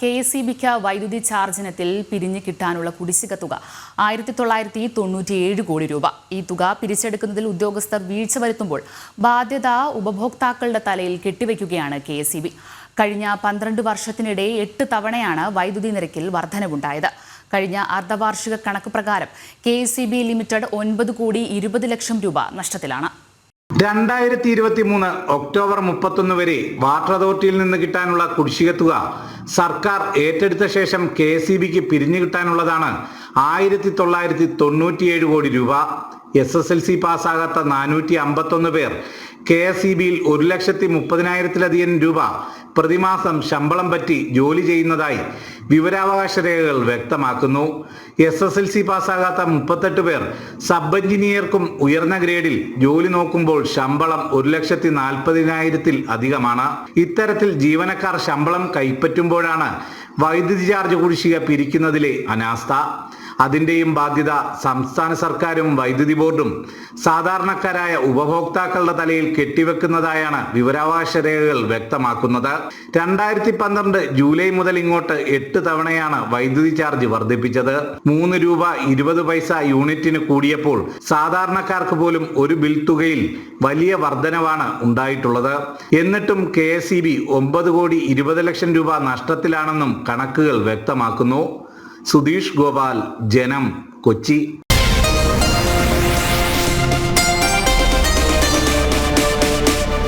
KSEBിക്ക് വൈദ്യുതി ചാർജ് ഇനത്തിൽ പിരിഞ്ഞു കിട്ടാനുള്ള കുടിശ്ശിക തുക 1997 കോടി രൂപ. ഈ തുക പിരിച്ചെടുക്കുന്നതിൽ ഉദ്യോഗസ്ഥർ വീഴ്ച വരുത്തുമ്പോൾ ബാധ്യത ഉപഭോക്താക്കളുടെ തലയിൽ കെട്ടിവെക്കുകയാണ് KSEB. കഴിഞ്ഞ 12 വർഷത്തിനിടെ 8 തവണയാണ് വൈദ്യുതി നിരക്കിൽ വർധനവുണ്ടായത്. കഴിഞ്ഞ അർദ്ധവാർഷിക കണക്ക് പ്രകാരം KSEB ലിമിറ്റഡ് 9 കോടി 20 ലക്ഷം രൂപ നഷ്ടത്തിലാണ്. 2023 ഒക്ടോബർ 31 വരെ വാട്ടർ അതോറിറ്റിയിൽ നിന്ന് കിട്ടാനുള്ള കുടിശ്ശിക തുക സർക്കാർ ഏറ്റെടുത്ത ശേഷം KSEBിക്ക് പിരിഞ്ഞു കിട്ടാനുള്ളതാണ് 1997 കോടി രൂപ. SSLC പാസ്സാകാത്ത 451 പേർ KSEBിയിൽ 1,30,000-ലധികം രൂപ പ്രതിമാസം ശമ്പളം പറ്റി ജോലി ചെയ്യുന്നതായി വിവരാവകാശ രേഖകൾ വ്യക്തമാക്കുന്നു. SSLC പാസ്സാകാത്ത 38 പേർ സബ് എഞ്ചിനീയർക്കും ഉയർന്ന ഗ്രേഡിൽ ജോലി നോക്കുമ്പോൾ ശമ്പളം 1,40,000-ൽ അധികമാണ്. ഇത്തരത്തിൽ ജീവനക്കാർ ശമ്പളം കൈപ്പറ്റുമ്പോഴാണ് വൈദ്യുതി ചാർജ് കുടിശ്ശിക പിരിക്കുന്നതിലെ അനാസ്ഥ. അതിൻ്റെയും ബാധ്യത സംസ്ഥാന സർക്കാരും വൈദ്യുതി ബോർഡും സാധാരണക്കാരായ ഉപഭോക്താക്കളുടെ തലയിൽ കെട്ടിവെക്കുന്നതായാണ് വിവരാവകാശ രേഖകൾ വ്യക്തമാക്കുന്നത്. 2012 ജൂലൈ മുതൽ ഇങ്ങോട്ട് 8 തവണയാണ് വൈദ്യുതി ചാർജ് വർദ്ധിപ്പിച്ചത്. 3 രൂപ 20 പൈസ യൂണിറ്റിന് കൂടിയപ്പോൾ സാധാരണക്കാർക്ക് പോലും ഒരു ബിൽ തുകയിൽ വലിയ വർധനവാണ് ഉണ്ടായിട്ടുള്ളത്. എന്നിട്ടും KSEB 9 കോടി 20 ലക്ഷം രൂപ നഷ്ടത്തിലാണെന്നും കണക്കുകൾ വ്യക്തമാക്കുന്നു. സുധീഷ് ഗോപാൽ, ജനം, കൊച്ചി.